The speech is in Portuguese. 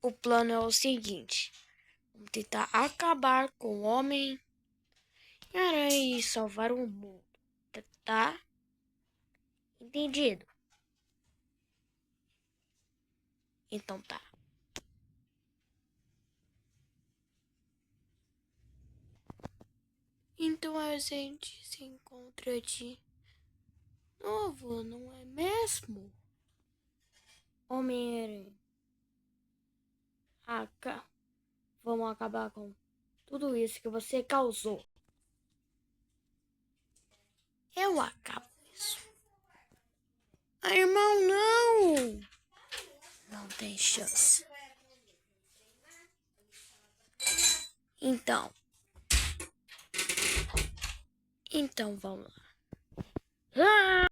O plano é o seguinte: vamos tentar acabar com o Homem-Aranha e salvar o mundo. Tá? Entendido? Então tá. Então a gente se encontra de novo, não é mesmo? Homem-Aranha. Vamos acabar com tudo isso que você causou. Eu acabo isso. Irmão, não! Não tem chance. Então vamos lá.